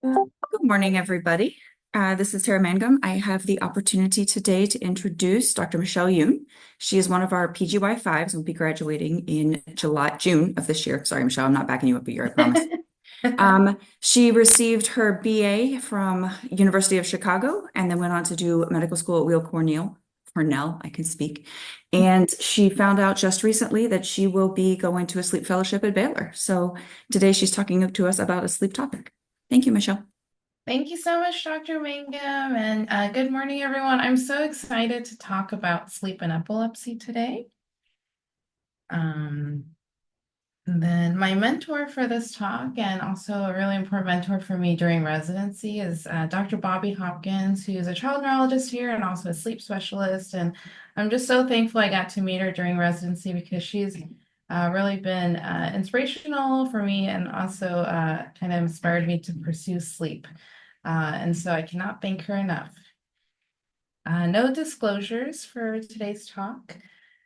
Good morning, everybody. This is Tara Mangum. I have the opportunity today to introduce Dr. Michelle Yoon. She is one of our PGY5s and will be graduating in June of this year. Sorry, Michelle, I'm not backing you up a year, I promise. She received her BA from University of Chicago and then went on to do medical school at Cornell, I can speak. And she found out just recently that she will be going to a sleep fellowship at Baylor. So today she's talking to us about a sleep topic. Thank you, Michelle. Thank you so much, Dr. Mangum, and good morning, everyone. I'm so excited to talk about sleep and epilepsy today. Um, and then my mentor for this talk, and also a really important mentor for me during residency, is Dr. Bobby Hopkins, who's a child neurologist here and also a sleep specialist. And I'm just so thankful I got to meet her during residency because she's really been inspirational for me and also kind of inspired me to pursue sleep. And so I cannot thank her enough. No disclosures for today's talk.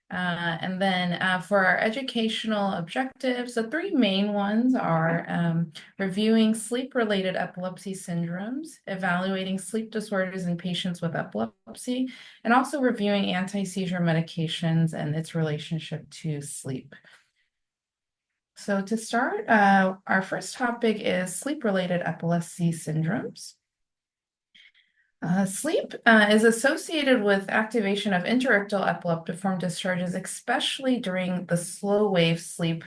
And then for our educational objectives, the three main ones are reviewing sleep-related epilepsy syndromes, evaluating sleep disorders in patients with epilepsy, and also reviewing anti-seizure medications and its relationship to sleep. So to start, our first topic is sleep-related epilepsy syndromes. Sleep is associated with activation of interictal epileptiform discharges, especially during the slow wave sleep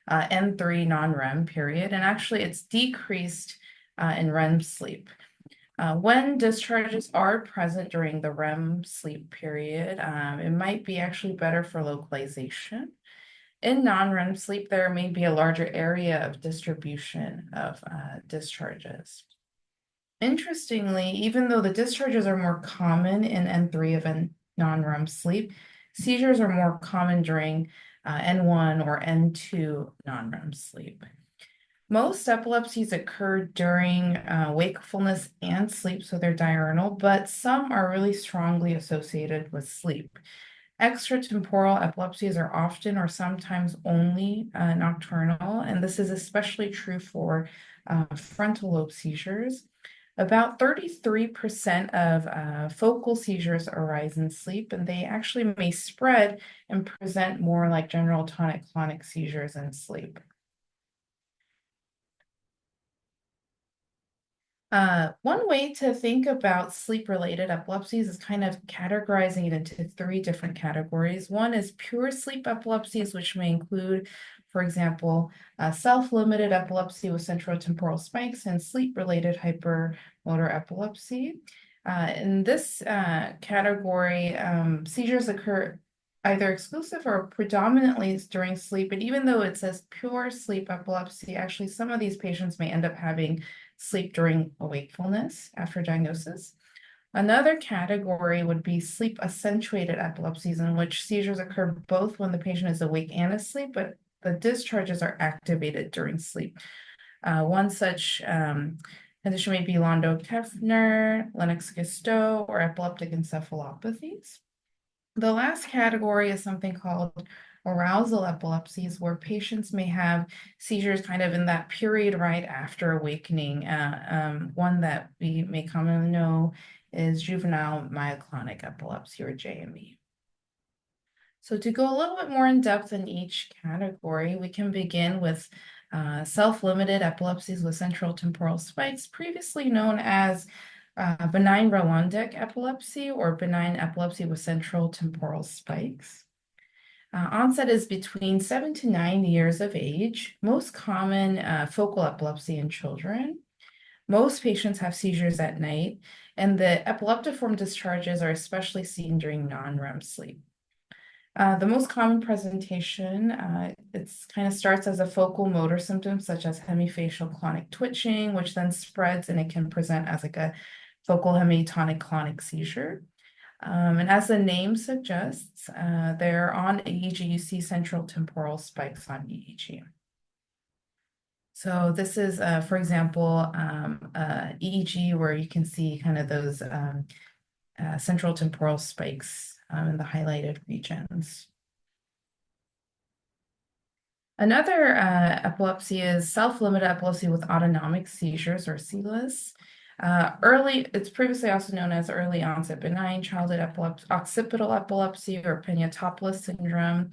N3 non-REM period, and actually it's decreased in REM sleep. When discharges are present during the REM sleep period, it might be actually better for localization. In non-REM sleep, there may be a larger area of distribution of discharges. Interestingly, even though the discharges are more common in N3 of non-REM sleep, seizures are more common during N1 or N2 non-REM sleep. Most epilepsies occur during wakefulness and sleep, so they're diurnal, but some are really strongly associated with sleep. Extratemporal epilepsies are often or sometimes only nocturnal, and this is especially true for frontal lobe seizures. About 33% of focal seizures arise in sleep, and they actually may spread and present more like general tonic-clonic seizures in sleep. One way to think about sleep-related epilepsies is kind of categorizing it into three different categories. One is pure sleep epilepsies, which may include, for example, self-limited epilepsy with central-temporal spikes and sleep-related hypermotor epilepsy. In this category, seizures occur either exclusive or predominantly during sleep. And even though it says pure sleep epilepsy, actually some of these patients may end up having sleep during wakefulness after diagnosis. Another category would be sleep-accentuated epilepsies, in which seizures occur both when the patient is awake and asleep, but the discharges are activated during sleep. One such condition may be Landau-Kleffner, Lennox-Gastaut, or epileptic encephalopathies. The last category is something called arousal epilepsies, where patients may have seizures kind of in that period right after awakening. One that we may commonly know is juvenile myoclonic epilepsy, or JME. So to go a little bit more in depth in each category, we can begin with self-limited epilepsies with central temporal spikes, previously known as benign Rolandic epilepsy or benign epilepsy with central temporal spikes. Onset is between 7 to 9 years of age, most common focal epilepsy in children. Most patients have seizures at night, and the epileptiform discharges are especially seen during non-REM sleep. The most common presentation, it kind of starts as a focal motor symptom, such as hemifacial clonic twitching, which then spreads and it can present as like a focal hemitonic clonic seizure. And as the name suggests, they're on EEG. You see central temporal spikes on EEG. So this is, for example, EEG where you can see kind of those central temporal spikes in the highlighted regions. Another epilepsy is self-limited epilepsy with autonomic seizures or SELAS. It's previously also known as early onset benign childhood epilepsy, occipital epilepsy, or Peniotopoulos syndrome.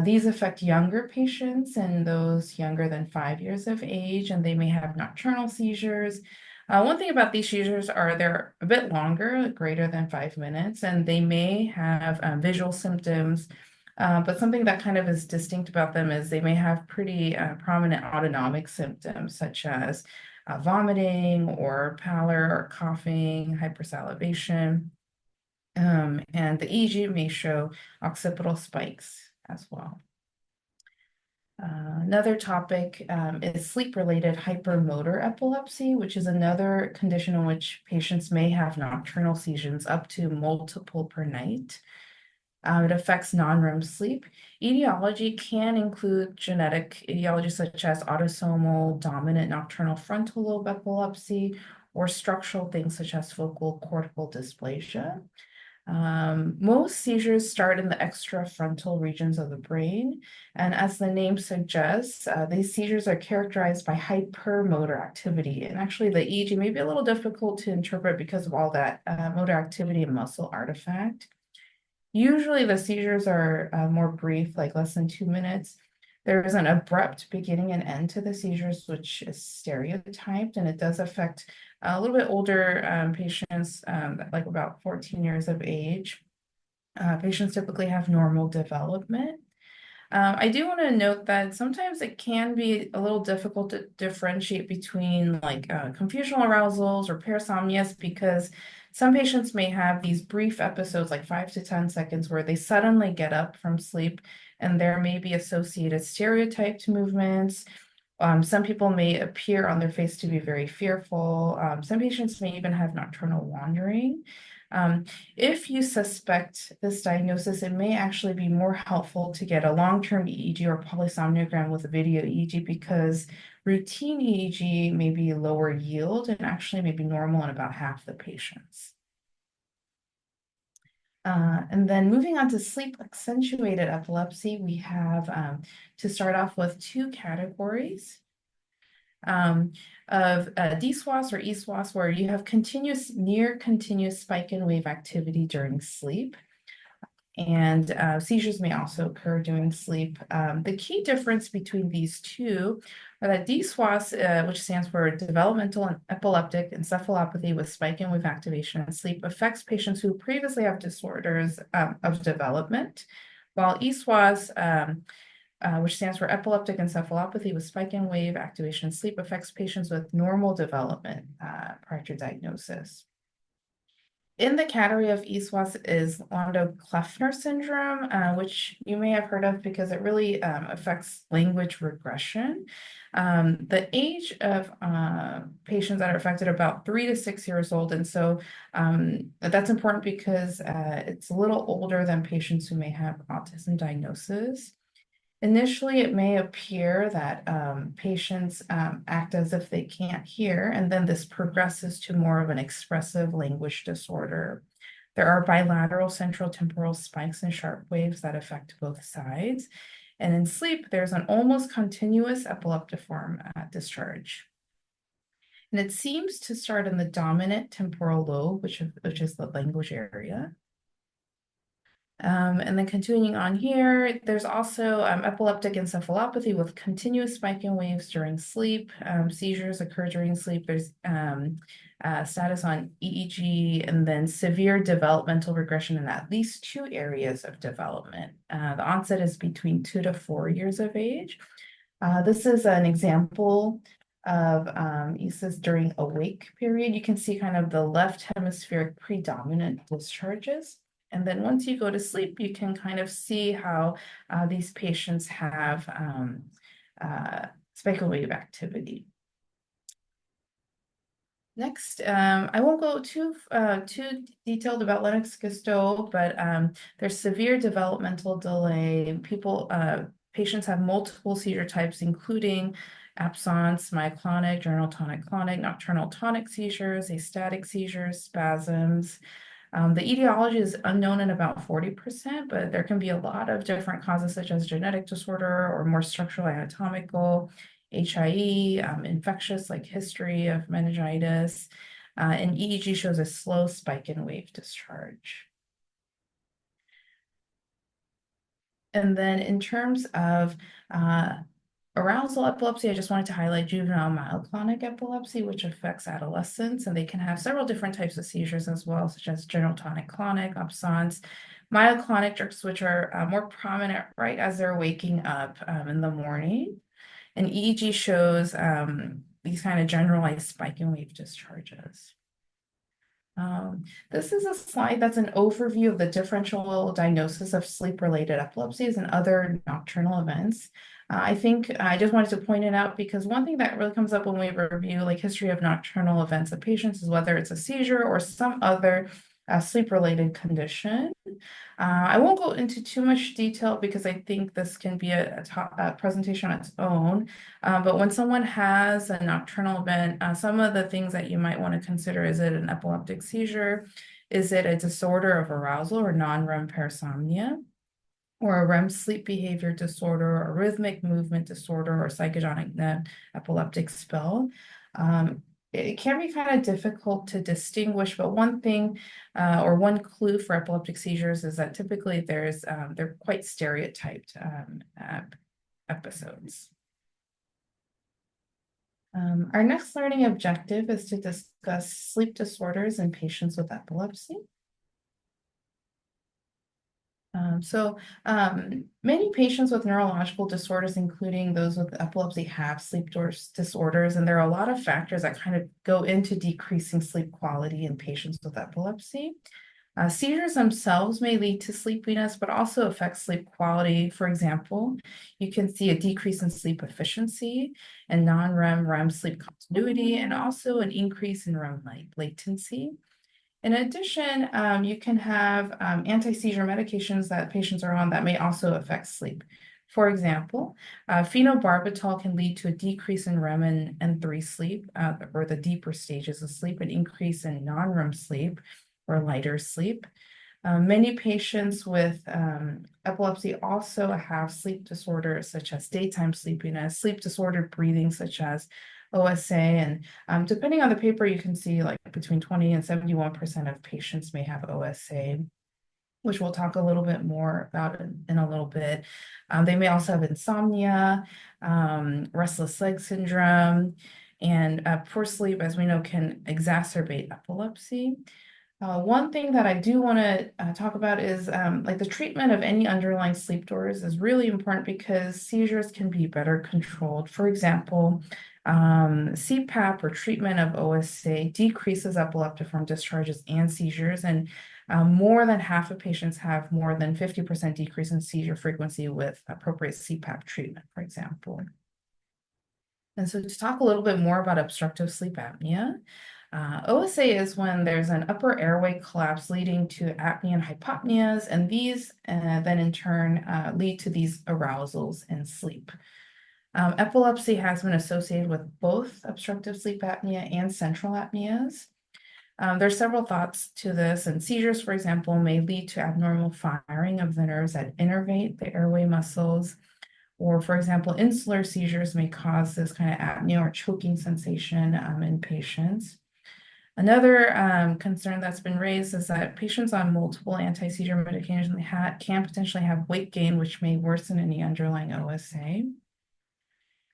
These affect younger patients and those younger than 5 years of age, and they may have nocturnal seizures. One thing about these seizures are they're a bit longer, greater than 5 minutes, and they may have visual symptoms. But something that kind of is distinct about them is they may have pretty prominent autonomic symptoms, such as vomiting or pallor or coughing, hypersalivation. And the EEG may show occipital spikes as well. Another topic is sleep-related hypermotor epilepsy, which is another condition in which patients may have nocturnal seizures up to multiple per night. It affects non-REM sleep. Etiology can include genetic etiology such as autosomal dominant nocturnal frontal lobe epilepsy or structural things such as focal cortical dysplasia. Most seizures start in the extrafrontal regions of the brain, and as the name suggests, these seizures are characterized by hypermotor activity. And actually, the EEG may be a little difficult to interpret because of all that motor activity and muscle artifact. Usually the seizures are more brief, like less than 2 minutes. There is an abrupt beginning and end to the seizures, which is stereotyped, and it does affect a little bit older patients, like about 14 years of age. Patients typically have normal development. I do want to note that sometimes it can be a little difficult to differentiate between like confusional arousals or parasomnias because some patients may have these brief episodes, like 5 to 10 seconds, where they suddenly get up from sleep and there may be associated stereotyped movements. Some people may appear on their face to be very fearful. Some patients may even have nocturnal wandering. If you suspect this diagnosis, it may actually be more helpful to get a long-term EEG or polysomnogram with a video EEG because routine EEG may be lower yield and actually may be normal in about half the patients. And then moving on to sleep accentuated epilepsy, we have to start off with two categories of DSWAS or ESWAS, where you have near continuous spike and wave activity during sleep. And seizures may also occur during sleep. The key difference between these two are that DSWAS, which stands for developmental and epileptic encephalopathy with spike and wave activation in sleep, affects patients who previously have disorders of development, while ESWAS, which stands for epileptic encephalopathy with spike and wave activation in sleep, affects patients with normal development prior to diagnosis. In the category of ESWAS is Landau-Kleffner syndrome, which you may have heard of because it really affects language regression. The age of patients that are affected are about 3 to 6 years old, and so that's important because it's a little older than patients who may have autism diagnosis. Initially, it may appear that patients act as if they can't hear, and then this progresses to more of an expressive language disorder. There are bilateral central temporal spikes and sharp waves that affect both sides. And in sleep, there's an almost continuous epileptiform discharge. And it seems to start in the dominant temporal lobe, which is the language area. And then continuing on here, there's also epileptic encephalopathy with continuous spike and waves during sleep. Seizures occur during sleep. There's status on EEG, and then severe developmental regression in at least 2 areas of development. The onset is between 2 to 4 years of age. This is an example of ESAs during awake period. You can see kind of the left hemispheric predominant discharges. And then once you go to sleep, you can kind of see how these patients have spike and wave activity. Next, I won't go too detailed about Lennox-Gastaut, but there's severe developmental delay. Patients have multiple seizure types, including absence, myoclonic, general tonic-clonic, nocturnal tonic seizures, astatic seizures, spasms. The etiology is unknown in about 40%, but there can be a lot of different causes such as genetic disorder or more structural anatomical, HIE, infectious like history of meningitis, and EEG shows a slow spike in wave discharge. And then in terms of arousal epilepsy, I just wanted to highlight juvenile myoclonic epilepsy, which affects adolescents, and they can have several different types of seizures as well, such as general tonic-clonic, absence, myoclonic jerks, which are more prominent right as they're waking up in the morning. And EEG shows these kind of generalized spike and wave discharges. This is a slide that's an overview of the differential diagnosis of sleep-related epilepsies and other nocturnal events. I think I just wanted to point it out because one thing that really comes up when we review like history of nocturnal events of patients is whether it's a seizure or some other sleep-related condition. I won't go into too much detail because I think this can be a presentation on its own. But when someone has a nocturnal event, some of the things that you might want to consider, is it an epileptic seizure? Is it a disorder of arousal or non-REM parasomnia? Or a REM sleep behavior disorder, or rhythmic movement disorder, or psychogenic epileptic spell. It can be kind of difficult to distinguish, but one thing or one clue for epileptic seizures is that typically they're quite stereotyped episodes. Our next learning objective is to discuss sleep disorders in patients with epilepsy. Many patients with neurological disorders, including those with epilepsy, have sleep disorders, and there are a lot of factors that kind of go into decreasing sleep quality in patients with epilepsy. Seizures themselves may lead to sleepiness, but also affect sleep quality. For example, you can see a decrease in sleep efficiency and non-REM, REM sleep continuity, and also an increase in REM latency. In addition, you can have anti-seizure medications that patients are on that may also affect sleep. For example, phenobarbital can lead to a decrease in REM and N3 sleep, or the deeper stages of sleep, an increase in non-REM sleep or lighter sleep. Many patients with epilepsy also have sleep disorders such as daytime sleepiness, sleep disordered breathing such as OSA, and depending on the paper, you can see like between 20 and 71% of patients may have OSA, which we'll talk a little bit more about in a little bit. They may also have insomnia, restless leg syndrome, and poor sleep, as we know, can exacerbate epilepsy. One thing that I do want to talk about is like the treatment of any underlying sleep disorders is really important because seizures can be better controlled. For example, CPAP or treatment of OSA decreases epileptiform discharges and seizures, and more than half of patients have more than 50% decrease in seizure frequency with appropriate CPAP treatment, for example. And so to talk a little bit more about obstructive sleep apnea, OSA is when there's an upper airway collapse leading to apnea and hypopneas, and these then in turn lead to these arousals in sleep. Epilepsy has been associated with both obstructive sleep apnea and central apneas. There's several thoughts to this, and seizures, for example, may lead to abnormal firing of the nerves that innervate the airway muscles. Or, for example, insular seizures may cause this kind of apnea or choking sensation in patients. Another concern that's been raised is that patients on multiple anti-seizure medications can potentially have weight gain, which may worsen any underlying OSA.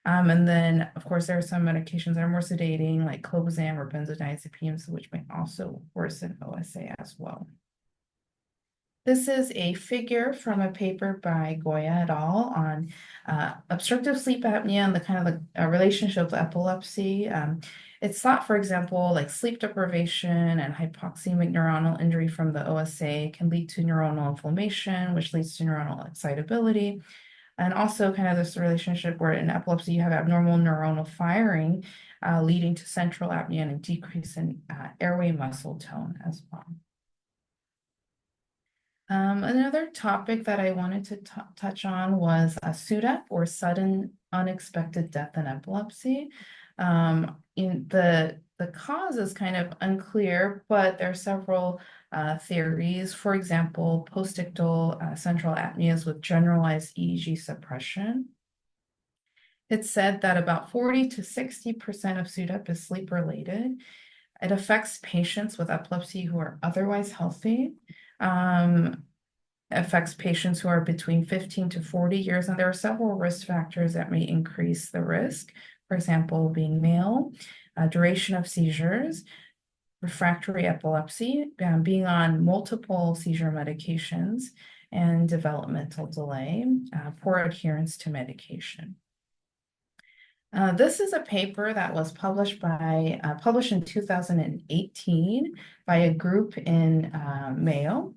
And then, of course, there are some medications that are more sedating, like clobazam or benzodiazepines, which may also worsen OSA as well. This is a figure from a paper by Goya et al. On obstructive sleep apnea and the kind of the relationship with epilepsy. It's thought, for example, like sleep deprivation and hypoxemic neuronal injury from the OSA can lead to neuronal inflammation, which leads to neuronal excitability. And also kind of this relationship where in epilepsy, you have abnormal neuronal firing, leading to central apnea and a decrease in airway muscle tone as well. Another topic that I wanted to touch on was SUDEP, or sudden unexpected death in epilepsy. In the The cause is kind of unclear, but there are several theories. For example, postictal central apneas with generalized EEG suppression. It's said that about 40 to 60% of SUDEP is sleep-related. It affects patients with epilepsy who are otherwise healthy. Affects patients who are between 15 to 40 years, and there are several risk factors that may increase the risk. For example, being male, duration of seizures, refractory epilepsy, being on multiple seizure medications, and developmental delay, poor adherence to medication. This is a paper that was published in 2018 by a group in Mayo.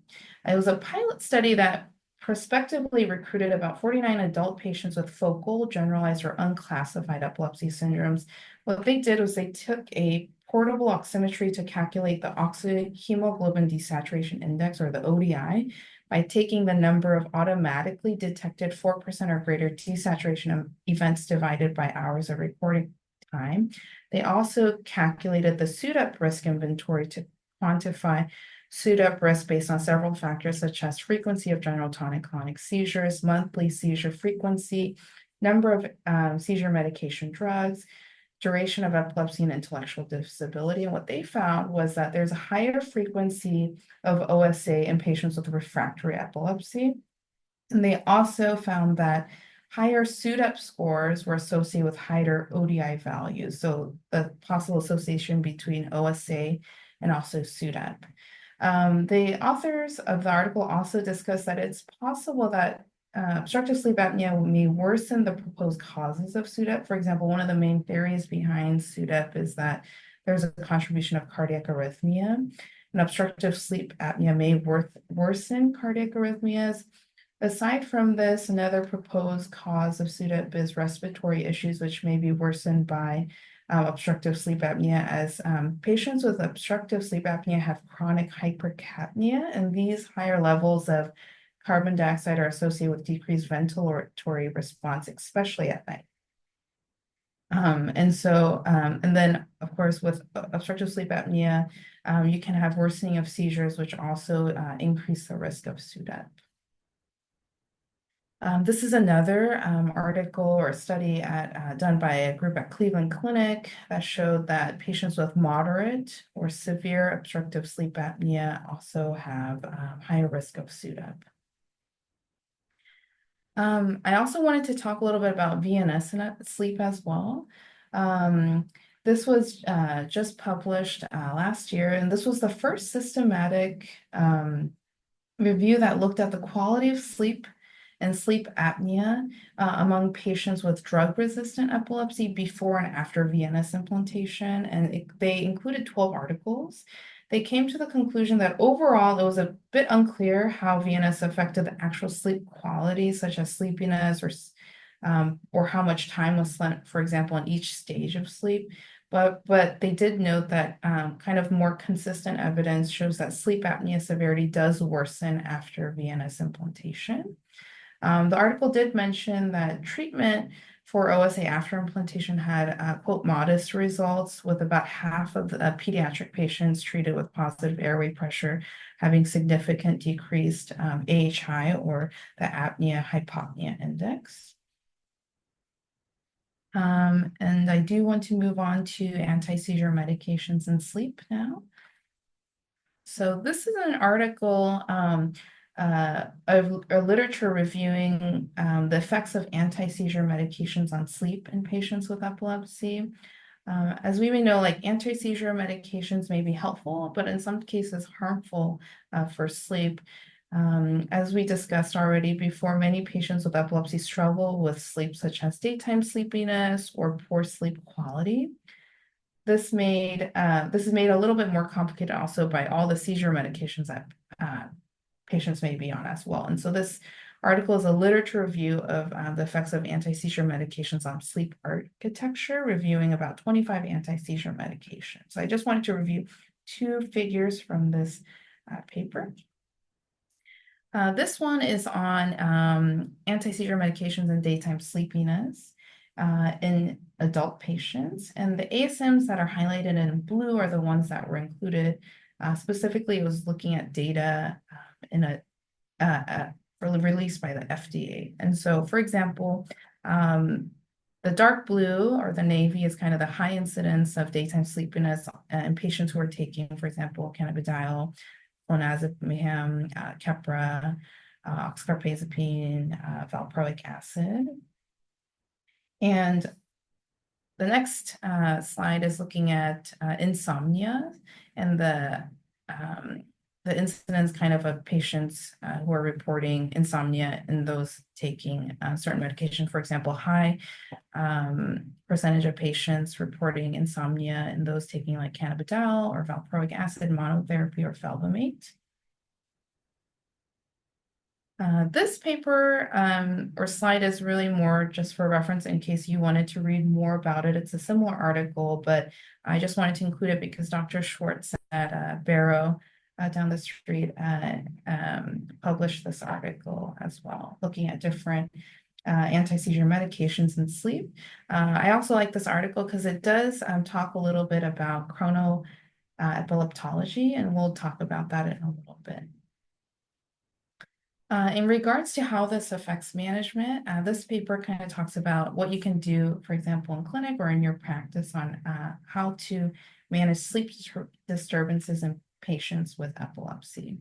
It was a pilot study that prospectively recruited about 49 adult patients with focal, generalized, or unclassified epilepsy syndromes. What they did was they took a portable oximetry to calculate the oxyhemoglobin desaturation index, or the ODI, by taking the number of automatically detected 4% or greater desaturation events divided by hours of recording time. They also calculated the SUDEP risk inventory to quantify SUDEP risk based on several factors such as frequency of general tonic-clonic seizures, monthly seizure frequency, number of seizure medication drugs, duration of epilepsy, and intellectual disability. And what they found was that there's a higher frequency of OSA in patients with refractory epilepsy. And they also found that higher SUDEP scores were associated with higher ODI values. So the possible association between OSA and also SUDEP. The authors of the article also discussed that it's possible that obstructive sleep apnea may worsen the proposed causes of SUDEP. For example, one of the main theories behind SUDEP is that there's a contribution of cardiac arrhythmia, and obstructive sleep apnea may worsen cardiac arrhythmias. Aside from this, another proposed cause of SUDEP is respiratory issues, which may be worsened by obstructive sleep apnea, as patients with obstructive sleep apnea have chronic hypercapnia, and these higher levels of carbon dioxide are associated with decreased ventilatory response, especially at night. And then, of course, with obstructive sleep apnea, you can have worsening of seizures, which also increase the risk of SUDEP. This is another article or study done by a group at Cleveland Clinic that showed that patients with moderate or severe obstructive sleep apnea also have higher risk of SUDEP. I also wanted to talk a little bit about VNS and sleep as well. This was just published last year, and this was the first systematic review that looked at the quality of sleep and sleep apnea among patients with drug-resistant epilepsy before and after VNS implantation, and they included 12 articles. They came to the conclusion that overall, it was a bit unclear how VNS affected the actual sleep quality, such as sleepiness or how much time was spent, for example, in each stage of sleep. But they did note that kind of more consistent evidence shows that sleep apnea severity does worsen after VNS implantation. The article did mention that treatment for OSA after implantation had, quote, modest results, with about half of the pediatric patients treated with positive airway pressure having significant decreased AHI, or the apnea-hypopnea index. And I do want to move on to anti-seizure medications and sleep now. So this is an article of literature reviewing the effects of anti-seizure medications on sleep in patients with epilepsy. As we may know, like anti-seizure medications may be helpful, but in some cases harmful for sleep. As we discussed already before, many patients with epilepsy struggle with sleep, such as daytime sleepiness or poor sleep quality. This is made a little bit more complicated also by all the seizure medications that patients may be on as well. And so this article is a literature review of the effects of anti-seizure medications on sleep architecture, reviewing about 25 anti-seizure medications. So I just wanted to review 2 figures from this paper. This one is on anti-seizure medications and daytime sleepiness. in adult patients. And the ASMs that are highlighted in blue are the ones that were included. Specifically, it was looking at data in a released by the FDA. And so, for example, the dark blue or the navy is kind of the high incidence of daytime sleepiness in patients who are taking, for example, cannabidiol, clonazepam, Keppra, oxcarbazepine, valproic acid. And the next slide is looking at insomnia and the incidence kind of patients who are reporting insomnia in those taking certain medication. For example, high percentage of patients reporting insomnia in those taking like cannabidiol or valproic acid monotherapy or felbamate. This paper or slide is really more just for reference in case you wanted to read more about it. It's a similar article, but I just wanted to include it because Dr. Schwartz at Barrow down the street published this article as well, looking at different anti-seizure medications and sleep. I also like this article because it does talk a little bit about chronoepileptology, and we'll talk about that in a little bit. In regards to how this affects management, this paper kind of talks about what you can do, for example, in clinic or in your practice on how to manage sleep disturbances in patients with epilepsy.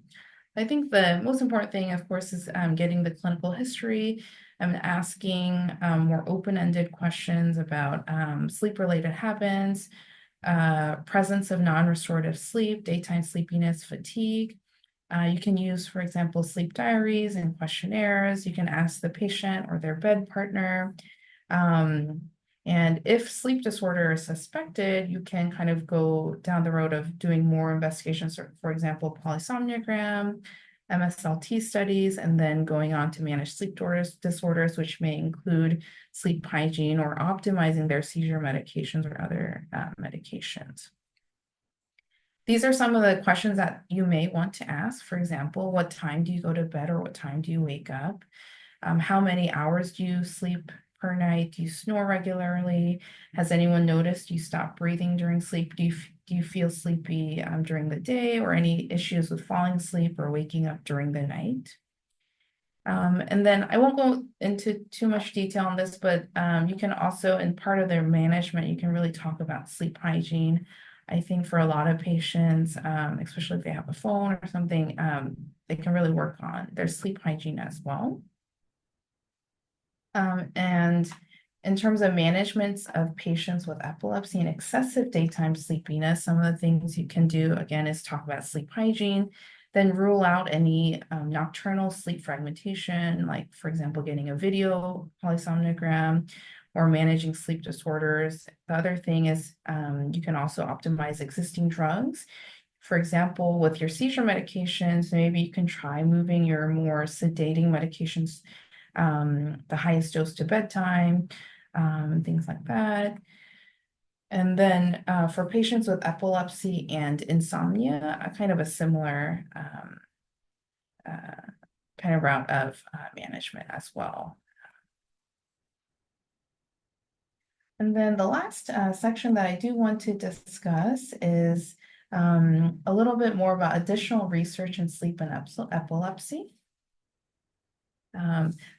I think the most important thing, of course, is getting the clinical history and asking more open-ended questions about sleep-related habits, presence of non-restorative sleep, daytime sleepiness, fatigue. You can use, for example, sleep diaries and questionnaires. You can ask the patient or their bed partner. And if sleep disorder is suspected, you can kind of go down the road of doing more investigations, for example, polysomnogram, MSLT studies, and then going on to manage sleep disorders, which may include sleep hygiene or optimizing their seizure medications or other medications. These are some of the questions that you may want to ask. For example, what time do you go to bed or what time do you wake up? How many hours do you sleep per night? Do you snore regularly? Has anyone noticed you stop breathing during sleep? Do you feel sleepy during the day, or any issues with falling asleep or waking up during the night? And then I won't go into too much detail on this, but you can also, in part of their management, you can really talk about sleep hygiene. I think for a lot of patients, especially if they have a phone or something, they can really work on their sleep hygiene as well. And in terms of management of patients with epilepsy and excessive daytime sleepiness, some of the things you can do, again, is talk about sleep hygiene, then rule out any nocturnal sleep fragmentation, like, for example, getting a video polysomnogram or managing sleep disorders. The other thing is you can also optimize existing drugs. For example, with your seizure medications, maybe you can try moving your more sedating medications, the highest dose to bedtime, things like that. And then for patients with epilepsy and insomnia, a kind of a similar kind of route of management as well. And then the last section that I do want to discuss is a little bit more about additional research in sleep and epilepsy.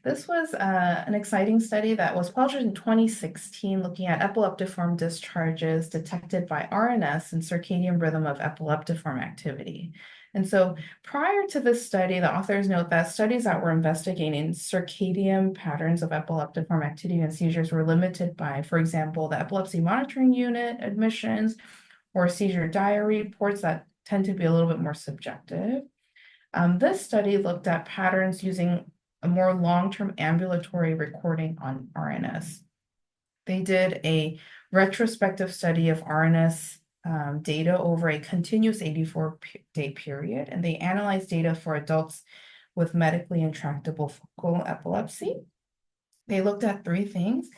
This was an exciting study that was published in 2016 looking at epileptiform discharges detected by RNS and circadian rhythm of epileptiform activity. And so prior to this study, the authors note that studies that were investigating circadian patterns of epileptiform activity and seizures were limited by, for example, the epilepsy monitoring unit admissions or seizure diary reports that tend to be a little bit more subjective. This study looked at patterns using a more long-term ambulatory recording on RNS. They did a retrospective study of RNS data over a continuous 84-day period, and they analyzed data for adults with medically intractable focal epilepsy. They looked at three things: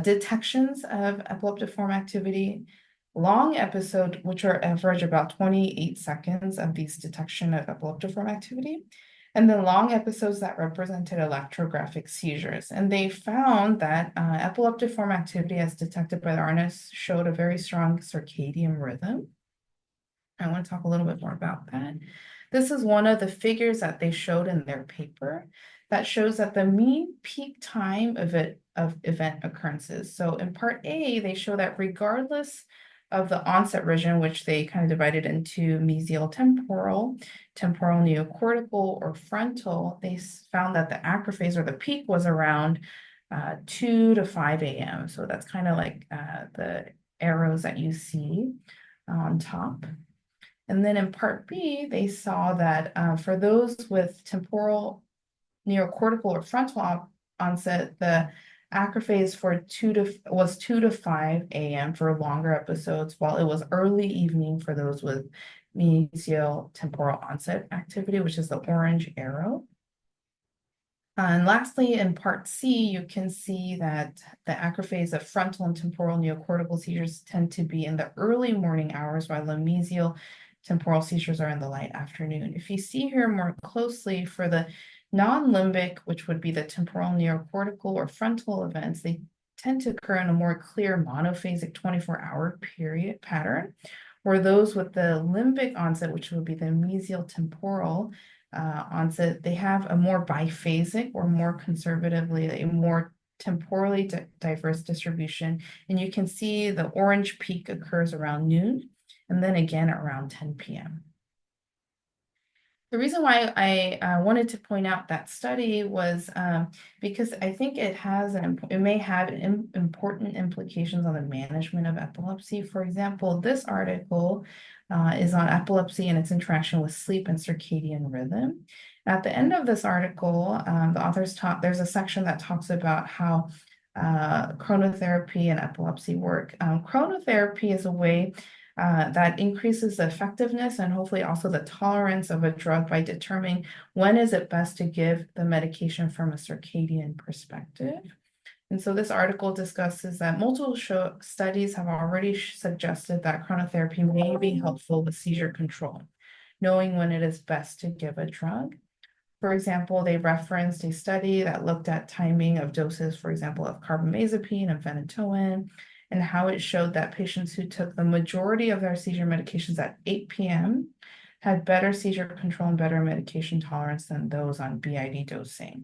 detections of epileptiform activity, long episode, which are average about 28 seconds of these detection of epileptiform activity, and then long episodes that represented electrographic seizures. And they found that epileptiform activity as detected by the RNS showed a very strong circadian rhythm. I want to talk a little bit more about that. This is one of the figures that they showed in their paper that shows that the mean peak time of event occurrences. So in part A, they show that regardless of the onset region, which they kind of divided into mesial temporal, temporal neocortical, or frontal, they found that the acrophase or the peak was around 2 to 5 a.m. So that's kind of like the arrows that you see on top. And then in part B, they saw that for those with temporal neocortical or frontal onset, the acrophase for 2 to 5 a.m. for longer episodes, while it was early evening for those with mesial temporal onset activity, which is the orange arrow. And lastly, in part C, you can see that the acrophase of frontal and temporal neocortical seizures tend to be in the early morning hours, while the mesial temporal seizures are in the light afternoon. If you see here more closely for the non-limbic, which would be the temporal neocortical or frontal events, they tend to occur in a more clear monophasic 24-hour period pattern, where those with the limbic onset, which would be the mesial temporal onset, they have a more biphasic or more conservatively, a more temporally diverse distribution. And you can see the orange peak occurs around noon and then again around 10 p.m. The reason why I wanted to point out that study was because I think it may have important implications on the management of epilepsy. For example, this article is on epilepsy and its interaction with sleep and circadian rhythm. At the end of this article, the authors there's a section that talks about how chronotherapy and epilepsy work. Chronotherapy is a way that increases the effectiveness and hopefully also the tolerance of a drug by determining when is it best to give the medication from a circadian perspective. And so this article discusses that multiple studies have already suggested that chronotherapy may be helpful with seizure control, knowing when it is best to give a drug. For example, they referenced a study that looked at timing of doses, for example, of carbamazepine and phenytoin, and how it showed that patients who took the majority of their seizure medications at 8 p.m. had better seizure control and better medication tolerance than those on BID dosing.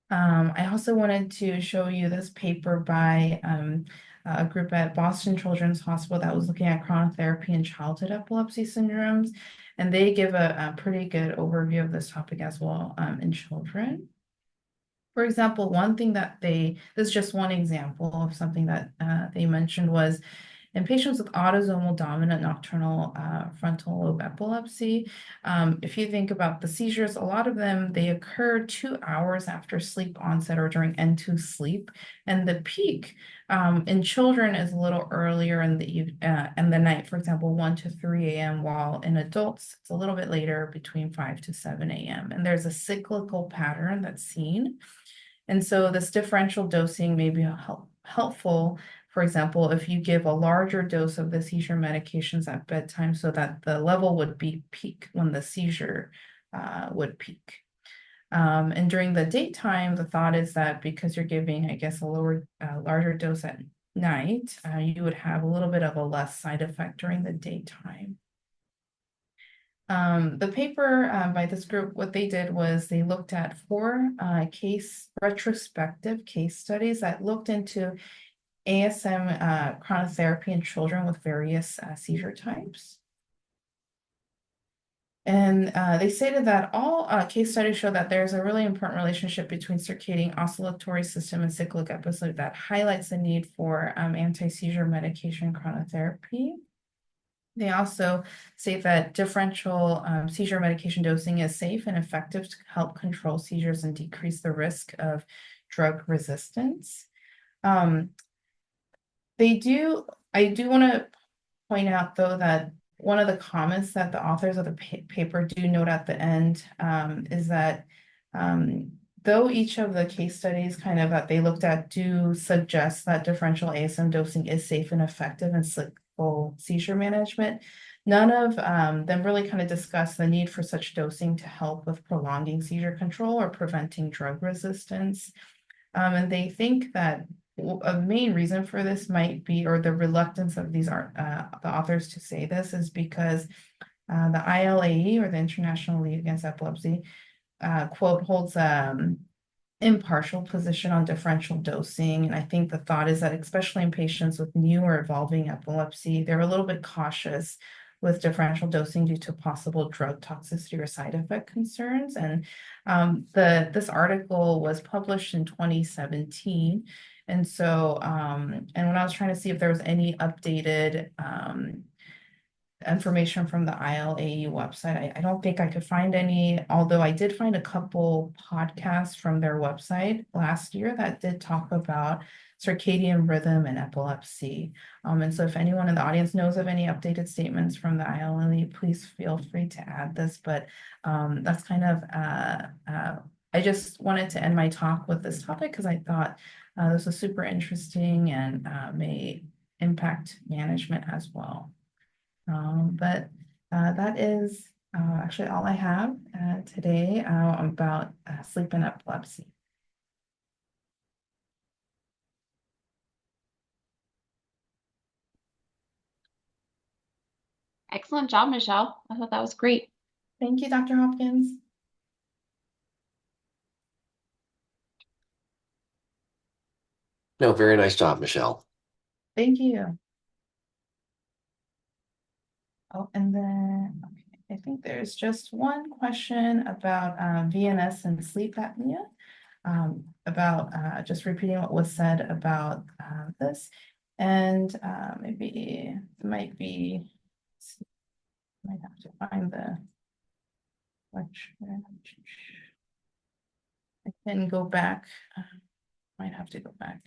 I also wanted to show you this paper by a group at Boston Children's Hospital that was looking at chronotherapy in childhood epilepsy syndromes, and they give a pretty good overview of this topic as well in children. For example, one thing that this is just one example of something that they mentioned was in patients with autosomal dominant nocturnal frontal lobe epilepsy, if you think about the seizures, a lot of them, they occur 2 hours after sleep onset or during N2 sleep. And the peak in children is a little earlier in the night, for example, 1 to 3 a.m., while in adults, it's a little bit later between 5 to 7 a.m. And there's a cyclical pattern that's seen. And so this differential dosing may be helpful. For example, if you give a larger dose of the seizure medications at bedtime so that the level would be peak when the seizure would peak. And during the daytime, the thought is that because you're giving, I guess, a larger dose at night, you would have a little bit of a less side effect during the daytime. The paper by this group, what they did was they looked at 4 retrospective case studies that looked into ASM chronotherapy in children with various seizure types. And they stated that all case studies show that there's a really important relationship between circadian oscillatory system and cyclic episode that highlights the need for anti-seizure medication chronotherapy. They also state that differential seizure medication dosing is safe and effective to help control seizures and decrease the risk of drug resistance. I do want to point out, though, that one of the comments that the authors of the paper do note at the end is that though each of the case studies kind of that they looked at do suggest that differential ASM dosing is safe and effective in cyclical seizure management, none of them really kind of discuss the need for such dosing to help with prolonging seizure control or preventing drug resistance. And they think that a main reason for this might be, or the reluctance of the authors to say this is because the ILAE, or the International League Against Epilepsy, quote, holds impartial position on differential dosing. And I think the thought is that, especially in patients with new or evolving epilepsy, they're a little bit cautious with differential dosing due to possible drug toxicity or side effect concerns. And this article was published in 2017. And so, and when I was trying to see if there was any updated information from the ILAE website, I don't think I could find any, although I did find a couple podcasts from their website last year that did talk about circadian rhythm and epilepsy. And so if anyone in the audience knows of any updated statements from the ILAE, please feel free to add this. But that's kind of, I just wanted to end my talk with this topic because I thought this was super interesting and may impact management as well. But that is actually all I have today about sleep and epilepsy. Excellent job, Michelle. I thought that was great. Thank you, Dr. Hopkins. No, very nice job, Michelle. Thank you. Oh, and then okay, I think there's just one question about VNS and sleep apnea. About just repeating what was said about this, and maybe it might be, might have to find the lecture. I can go back. Might have to go back.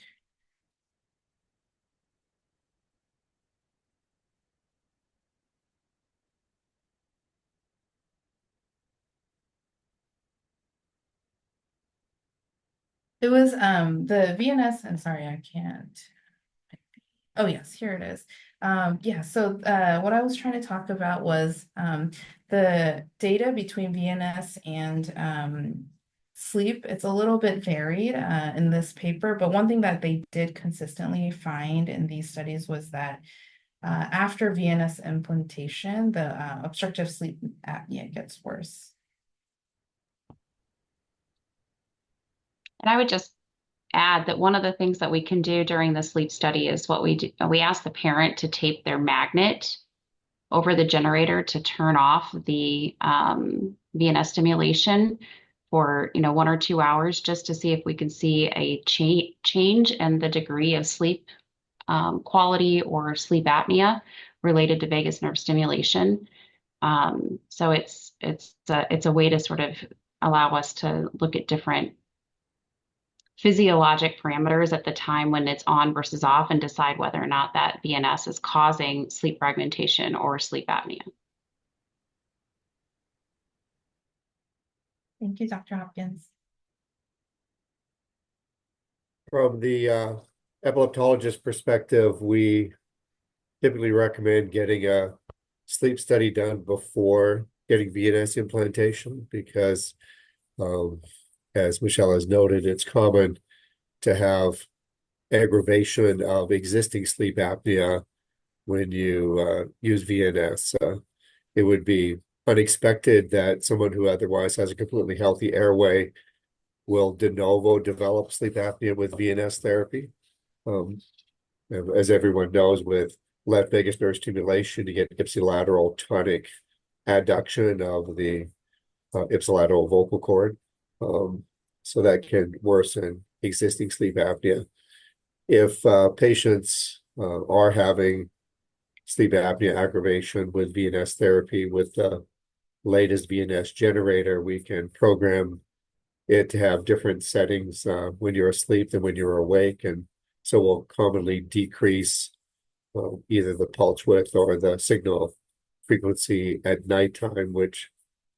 It was the VNS, and sorry, I can't. Oh yes, here it is. Yeah, so what I was trying to talk about was the data between VNS and sleep. It's a little bit varied in this paper, but one thing that they did consistently find in these studies was that after VNS implantation, the obstructive sleep apnea gets worse. And I would just add that one of the things that we can do during the sleep study is what we do. We ask the parent to tape their magnet over the generator to turn off the VNS stimulation for 1 or 2 hours, just to see if we can see a change in the degree of sleep quality or sleep apnea related to vagus nerve stimulation. So it's a way to sort of allow us to look at different physiologic parameters at the time when it's on versus off and decide whether or not that VNS is causing sleep fragmentation or sleep apnea. Thank you, Dr. Hopkins. From the epileptologist perspective, we typically recommend getting a sleep study done before getting VNS implantation because, as Michelle has noted, it's common to have aggravation of existing sleep apnea when you use VNS. It would be unexpected that someone who otherwise has a completely healthy airway will de novo develop sleep apnea with VNS therapy. As everyone knows, with left vagus nerve stimulation, you get ipsilateral tonic adduction of the ipsilateral vocal cord. So that can worsen existing sleep apnea. If patients are having sleep apnea aggravation with VNS therapy with the latest VNS generator, we can program it to have different settings when you're asleep than when you're awake, and so we'll commonly decrease either the pulse width or the signal frequency at nighttime, which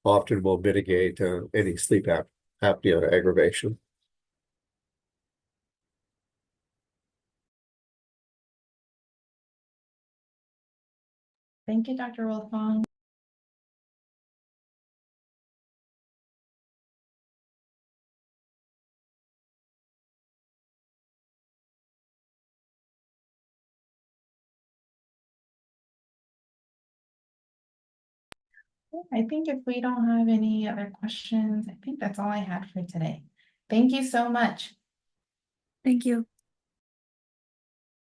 often will mitigate any sleep apnea aggravation. Thank you, Dr. Wilfong. I think if we don't have any other questions, I think that's all I had for today. Thank you so much. Thank you.